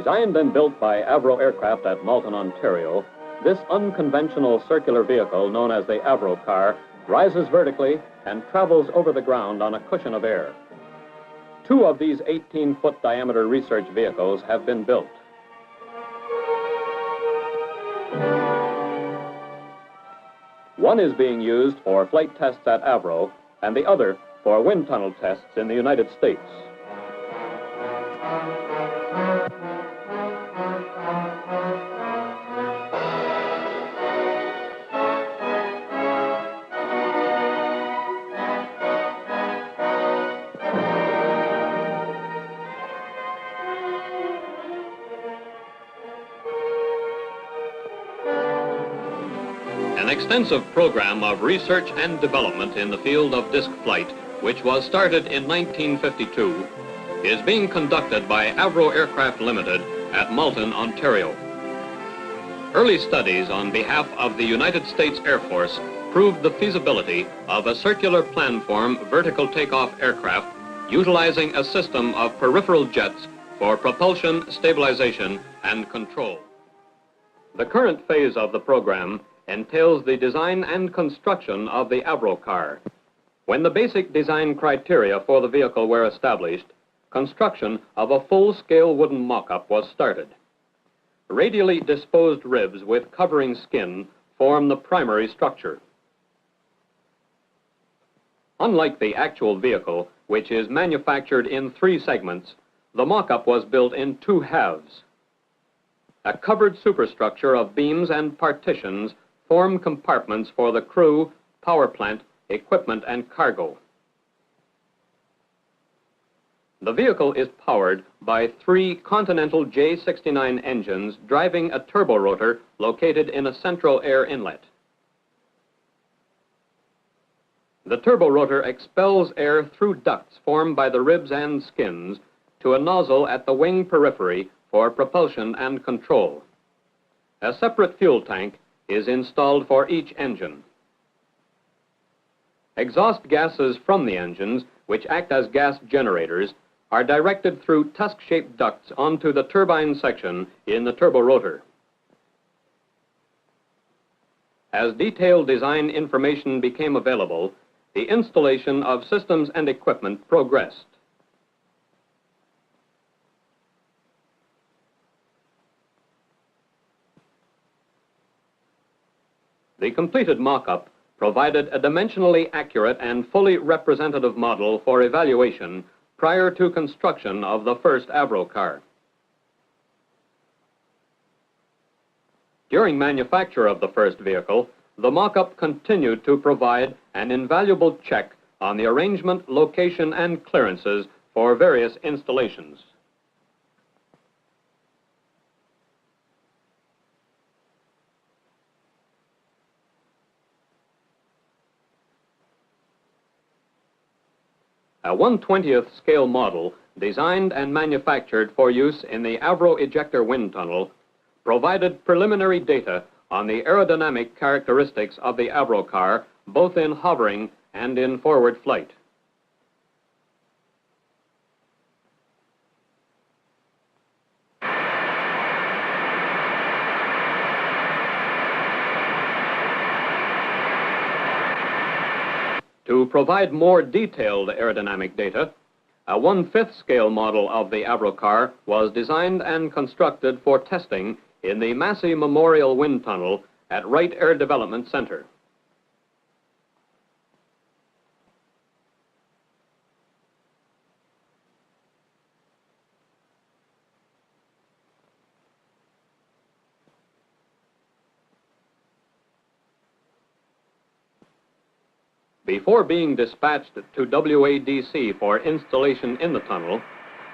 Designed and built by Avro Aircraft at Malton, Ontario, this unconventional circular vehicle known as the Avrocar rises vertically and travels over the ground on a cushion of air. 2 of these 18-foot diameter research vehicles have been built. One is being used for flight tests at Avro, and the other for wind tunnel tests in the United States. An extensive program of research and development in the field of disc flight, which was started in 1952, is being conducted by Avro Aircraft Limited at Malton, Ontario. Early studies on behalf of the United States Air Force proved the feasibility of a circular planform vertical takeoff aircraft utilizing a system of peripheral jets for propulsion, stabilization, and control. The current phase of the program entails the design and construction of the Avrocar. When the basic design criteria for the vehicle were established, construction of a full-scale wooden mock-up was started. Radially disposed ribs with covering skin form the primary structure. Unlike the actual vehicle, which is manufactured in 3 segments, the mock-up was built in 2 halves. A covered superstructure of beams and partitions form compartments for the crew, power plant, equipment, and cargo. The vehicle is powered by 3 Continental J69 engines driving a turborotor located in a central air inlet. The turborotor expels air through ducts formed by the ribs and skins to a nozzle at the wing periphery for propulsion and control. A separate fuel tank is installed for each engine. Exhaust gases from the engines, which act as gas generators, are directed through tusk-shaped ducts onto the turbine section in the turborotor. As detailed design information became available, the installation of systems and equipment progressed. The completed mock-up provided a dimensionally accurate and fully representative model for evaluation prior to construction of the first Avrocar. During manufacture of the first vehicle, the mock-up continued to provide an invaluable check on the arrangement, location, and clearances for various installations. A 1/20th scale model, designed and manufactured for use in the Avro ejector wind tunnel, provided preliminary data on the aerodynamic characteristics of the Avrocar, both in hovering and in forward flight. To provide more detailed aerodynamic data, a 1/5 scale model of the Avrocar was designed and constructed for testing in the Massey Memorial Wind Tunnel at Wright Air Development Center. Before being dispatched to WADC for installation in the tunnel,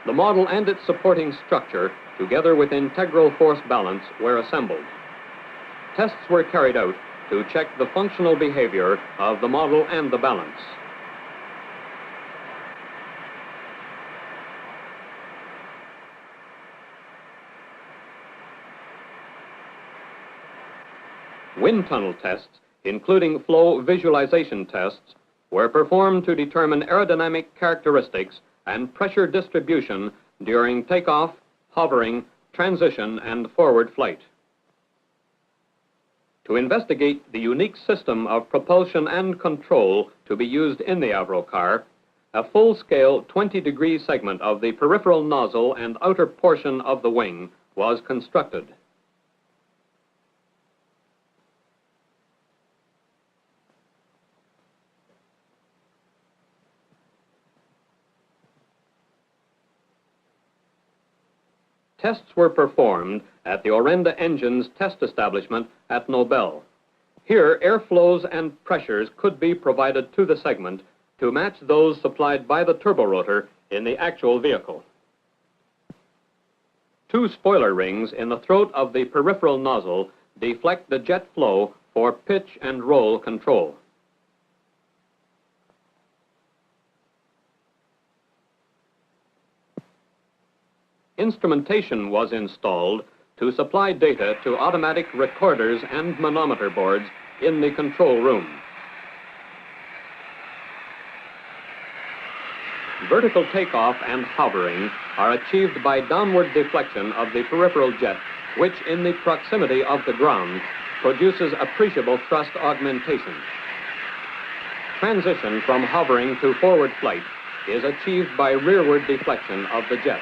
the model and its supporting structure, together with integral force balance, were assembled. Tests were carried out to check the functional behavior of the model and the balance. Wind tunnel tests, including flow visualization tests, were performed to determine aerodynamic characteristics and pressure distribution during takeoff, hovering, transition, and forward flight. To investigate the unique system of propulsion and control to be used in the Avrocar, a full-scale 20-degree segment of the peripheral nozzle and outer portion of the wing was constructed. Tests were performed at the Orenda Engines test establishment at Nobel. Here, airflows and pressures could be provided to the segment to match those supplied by the turborotor in the actual vehicle. Two spoiler rings in the throat of the peripheral nozzle deflect the jet flow for pitch and roll control. Instrumentation was installed to supply data to automatic recorders and manometer boards in the control room. Vertical takeoff and hovering are achieved by downward deflection of the peripheral jet, which in the proximity of the ground produces appreciable thrust augmentation. Transition from hovering to forward flight is achieved by rearward deflection of the jet.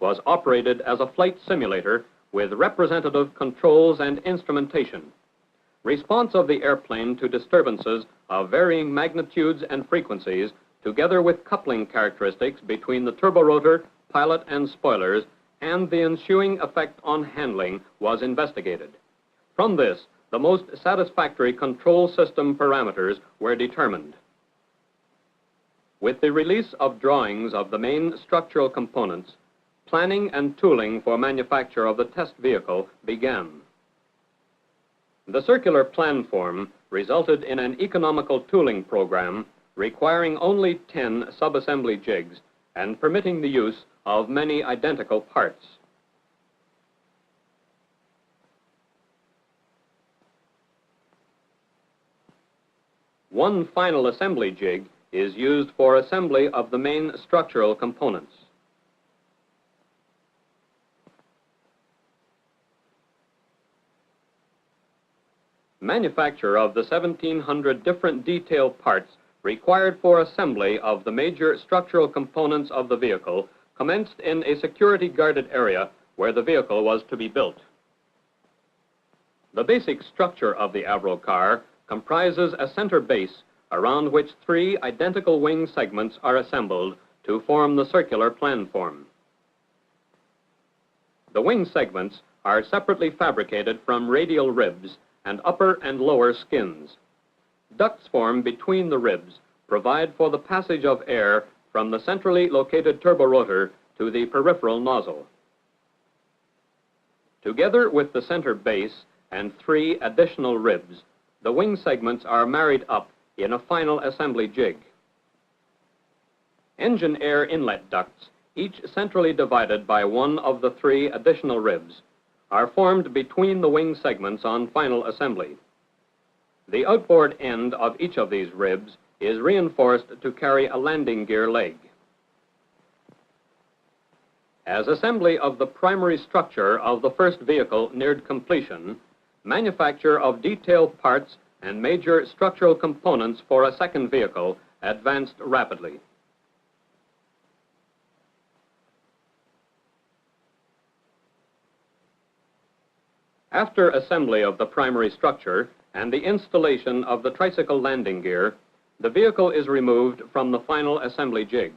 Was operated as a flight simulator with representative controls and instrumentation. Response of the airplane to disturbances of varying magnitudes and frequencies, together with coupling characteristics between the turborotor, pilot, and spoilers, and the ensuing effect on handling was investigated. From this, the most satisfactory control system parameters were determined. With the release of drawings of the main structural components, planning and tooling for manufacture of the test vehicle began. The circular plan form resulted in an economical tooling program requiring only 10 subassembly jigs and permitting the use of many identical parts. One final assembly jig is used for assembly of the main structural components. Manufacture of the 1,700 different detail parts required for assembly of the major structural components of the vehicle commenced in a security-guarded area where the vehicle was to be built. The basic structure of the Avrocar comprises a center base around which 3 identical wing segments are assembled to form the circular planform. The wing segments are separately fabricated from radial ribs and upper and lower skins. Ducts form between the ribs provide for the passage of air from the centrally located turborotor to the peripheral nozzle. Together with the center base and 3 additional ribs, the wing segments are married up in a final assembly jig. Engine air inlet ducts, each centrally divided by one of the 3 additional ribs, are formed between the wing segments on final assembly. The outboard end of each of these ribs is reinforced to carry a landing gear leg. As assembly of the primary structure of the first vehicle neared completion, manufacture of detailed parts and major structural components for a second vehicle advanced rapidly. After assembly of the primary structure and the installation of the tricycle landing gear, the vehicle is removed from the final assembly jig.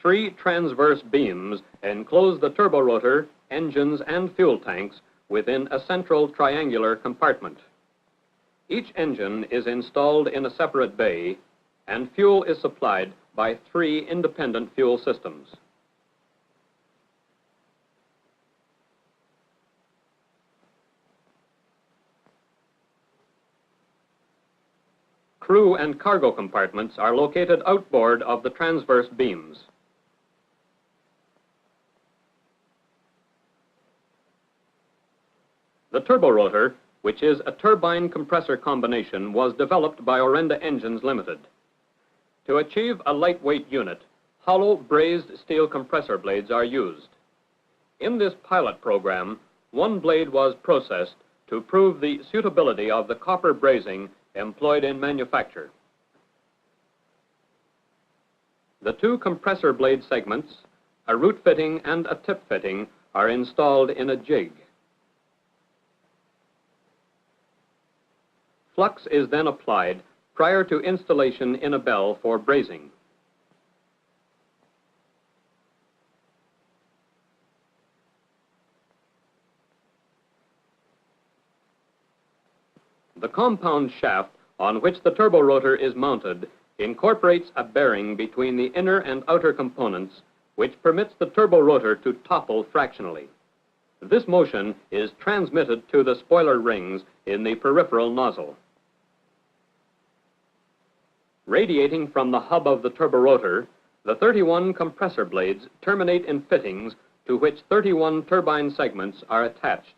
Three transverse beams enclose the turborotor, engines, and fuel tanks within a central triangular compartment. Each engine is installed in a separate bay, and fuel is supplied by 3 independent fuel systems. crew and cargo compartments are located outboard of the transverse beams. The turborotor, which is a turbine compressor combination, was developed by Orenda Engines Limited. To achieve a lightweight unit, hollow brazed steel compressor blades are used. In this pilot program, one blade was processed to prove the suitability of the copper brazing employed in manufacture. The two compressor blade segments, a root fitting and a tip fitting, are installed in a jig. Flux is then applied prior to installation in a bell for brazing. The compound shaft on which the turborotor is mounted incorporates a bearing between the inner and outer components, which permits the turborotor to topple fractionally. This motion is transmitted to the spoiler rings in the peripheral nozzle. Radiating from the hub of the turborotor, the 31 compressor blades terminate in fittings to which 31 turbine segments are attached.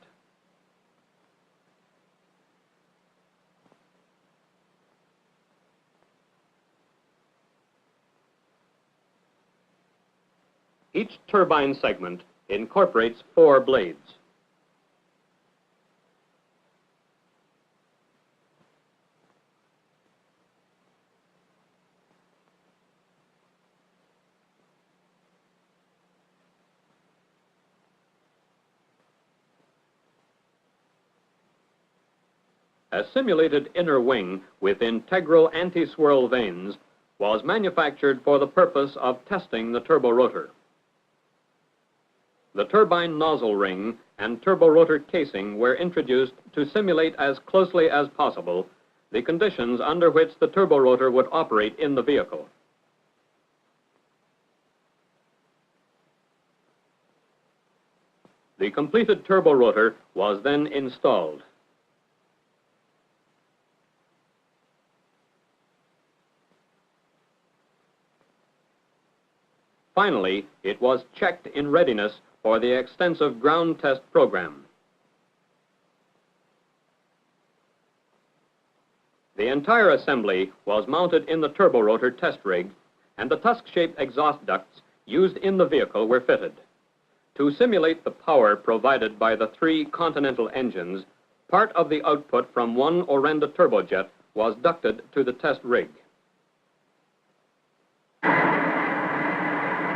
Each turbine segment incorporates 4 blades. A simulated inner wing with integral anti-swirl vanes was manufactured for the purpose of testing the turborotor. The turbine nozzle ring and turborotor casing were introduced to simulate as closely as possible the conditions under which the turborotor would operate in the vehicle. The completed turborotor was then installed. Finally, it was checked in readiness for the extensive ground test program. The entire assembly was mounted in the turborotor test rig, and the tusk-shaped exhaust ducts used in the vehicle were fitted. To simulate the power provided by the 3 Continental engines, part of the output from one Orenda turbojet was ducted to the test rig.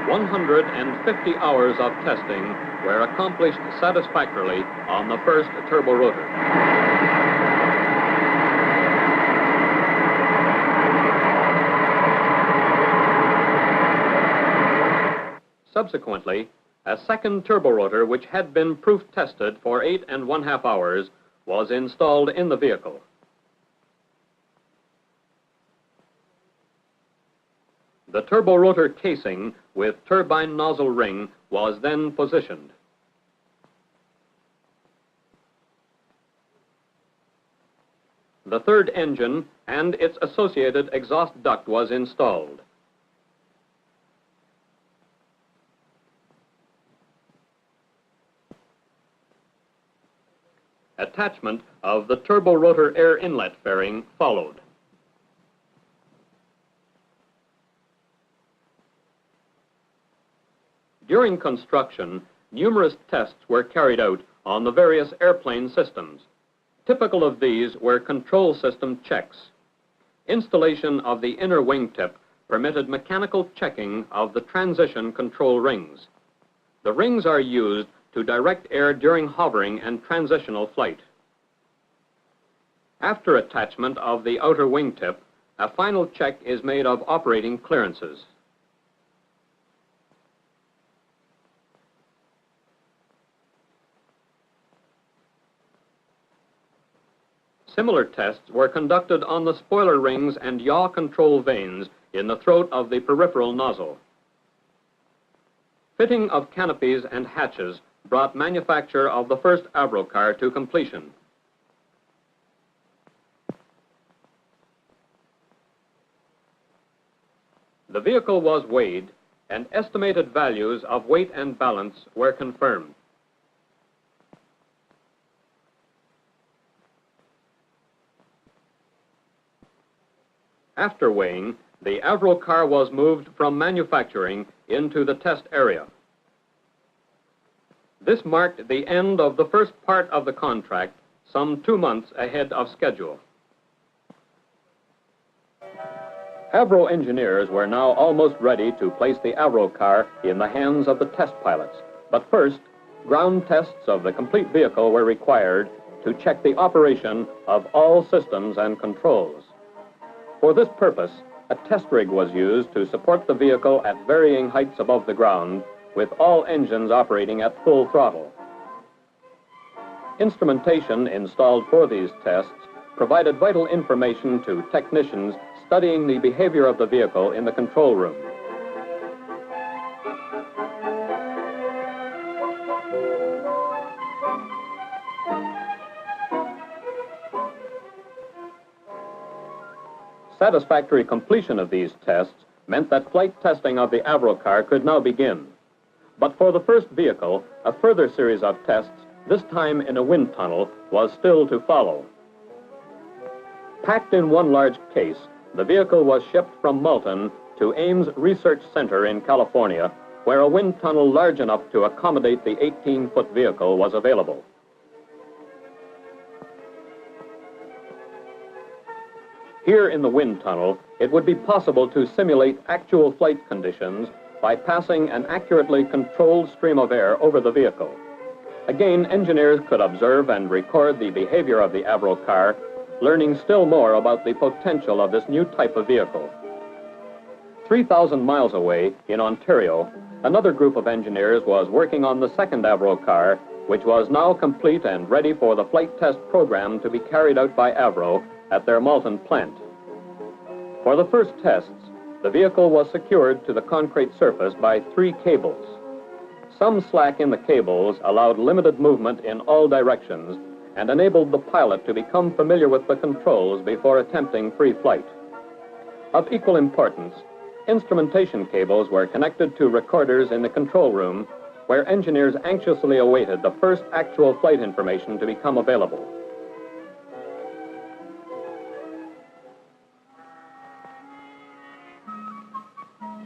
150 hours of testing were accomplished satisfactorily on the first turborotor. Subsequently, a second turborotor, which had been proof tested for 8½ hours, was installed in the vehicle. The turborotor casing with turbine nozzle ring was then positioned. The third engine and its associated exhaust duct was installed. Attachment of the turborotor air inlet fairing followed. During construction, numerous tests were carried out on the various airplane systems. Typical of these were control system checks. Installation of the inner wingtip permitted mechanical checking of the transition control rings. The rings are used to direct air during hovering and transitional flight. After attachment of the outer wingtip, a final check is made of operating clearances. Similar tests were conducted on the spoiler rings and yaw control vanes in the throat of the peripheral nozzle. Fitting of canopies and hatches brought manufacture of the first Avrocar to completion. The vehicle was weighed, and estimated values of weight and balance were confirmed. After weighing, the Avrocar was moved from manufacturing into the test area. This marked the end of the first part of the contract, some 2 months ahead of schedule. Avro engineers were now almost ready to place the Avrocar in the hands of the test pilots. But first, ground tests of the complete vehicle were required to check the operation of all systems and controls. For this purpose, a test rig was used to support the vehicle at varying heights above the ground, with all engines operating at full throttle. Instrumentation installed for these tests provided vital information to technicians studying the behavior of the vehicle in the control room. Satisfactory completion of these tests meant that flight testing of the Avrocar could now begin. But for the first vehicle, a further series of tests, this time in a wind tunnel, was still to follow. Packed in one large case, the vehicle was shipped from Malton to Ames Research Center in California, where a wind tunnel large enough to accommodate the 18-foot vehicle was available. Here in the wind tunnel, it would be possible to simulate actual flight conditions by passing an accurately controlled stream of air over the vehicle. Again, engineers could observe and record the behavior of the Avrocar, learning still more about the potential of this new type of vehicle. 3,000 miles away in Ontario, another group of engineers was working on the second Avrocar, which was now complete and ready for the flight test program to be carried out by Avro at their Malton plant. For the first tests, the vehicle was secured to the concrete surface by 3 cables. Some slack in the cables allowed limited movement in all directions and enabled the pilot to become familiar with the controls before attempting free flight. Of equal importance, instrumentation cables were connected to recorders in the control room, where engineers anxiously awaited the first actual flight information to become available.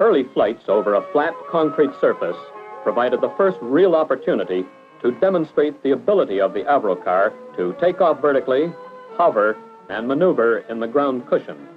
Early flights over a flat concrete surface provided the first real opportunity to demonstrate the ability of the Avrocar to take off vertically, hover, and maneuver in the ground cushion.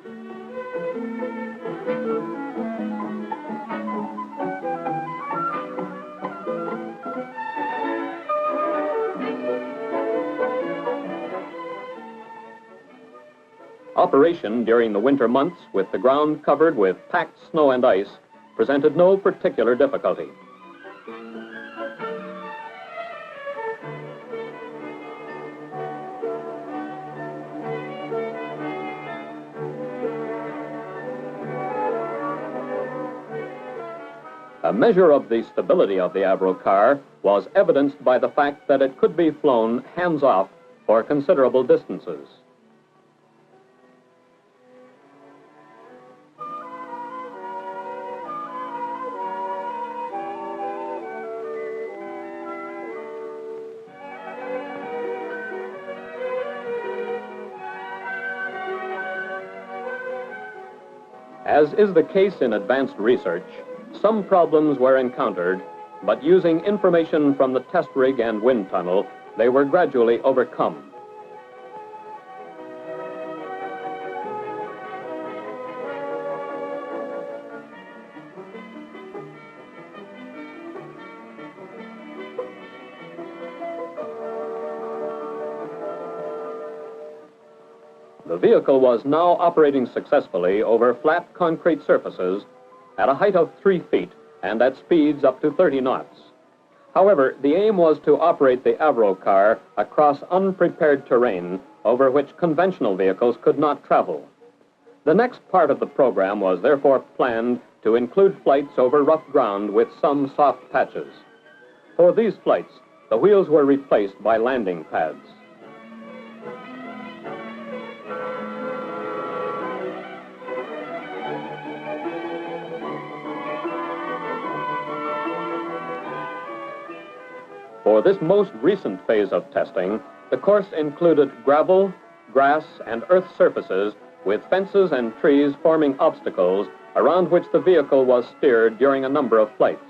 Operation during the winter months, with the ground covered with packed snow and ice, presented no particular difficulty. A measure of the stability of the Avrocar was evidenced by the fact that it could be flown hands-off for considerable distances. As is the case in advanced research, some problems were encountered, but using information from the test rig and wind tunnel, they were gradually overcome. The vehicle was now operating successfully over flat concrete surfaces at a height of 3 feet and at speeds up to 30 knots. However, the aim was to operate the Avrocar across unprepared terrain over which conventional vehicles could not travel. The next part of the program was therefore planned to include flights over rough ground with some soft patches. For these flights, the wheels were replaced by landing pads. For this most recent phase of testing, the course included gravel, grass, and earth surfaces with fences and trees forming obstacles around which the vehicle was steered during a number of flights.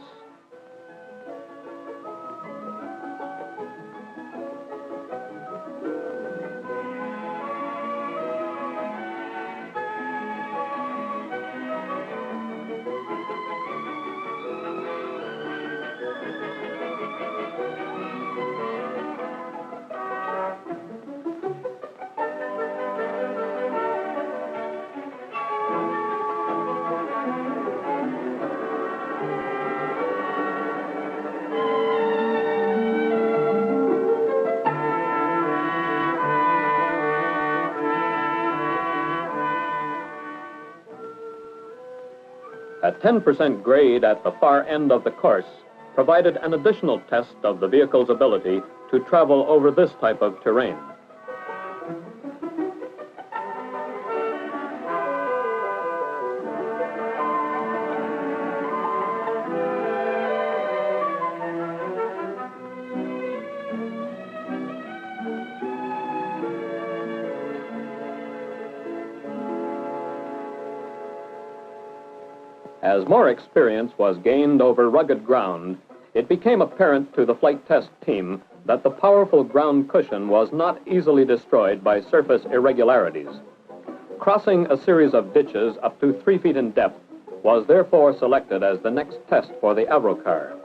A 10% grade at the far end of the course provided an additional test of the vehicle's ability to travel over this type of terrain. As more experience was gained over rugged ground, it became apparent to the flight test team that the powerful ground cushion was not easily destroyed by surface irregularities. Crossing a series of ditches up to 3 feet in depth was therefore selected as the next test for the Avrocar.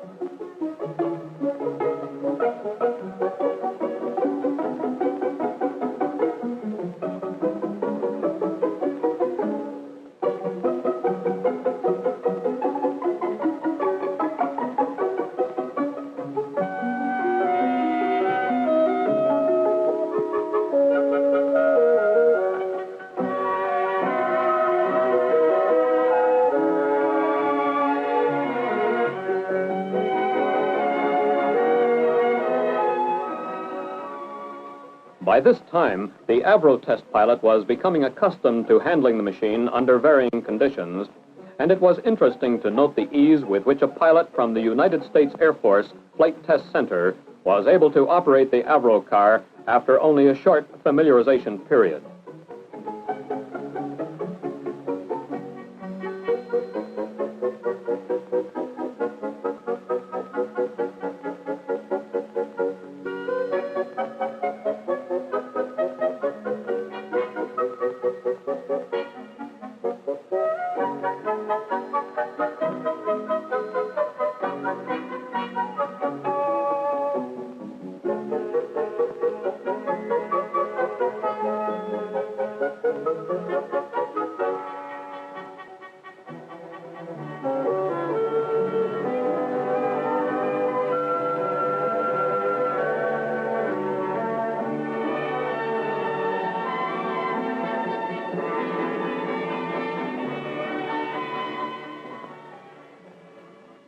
By this time, the Avro test pilot was becoming accustomed to handling the machine under varying conditions, and it was interesting to note the ease with which a pilot from the United States Air Force Flight Test Center was able to operate the Avrocar after only a short familiarization period.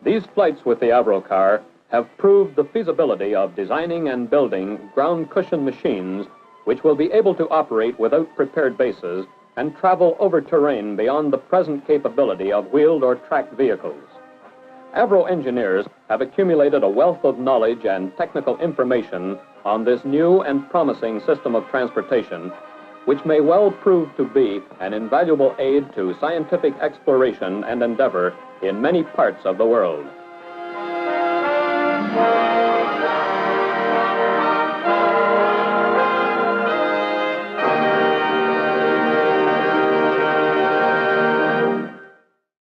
These flights with the Avrocar have proved the feasibility of designing and building ground cushion machines which will be able to operate without prepared bases and travel over terrain beyond the present capability of wheeled or tracked vehicles. Avro engineers have accumulated a wealth of knowledge and technical information on this new and promising system of transportation, which may well prove to be an invaluable aid to scientific exploration and endeavor in many parts of the world.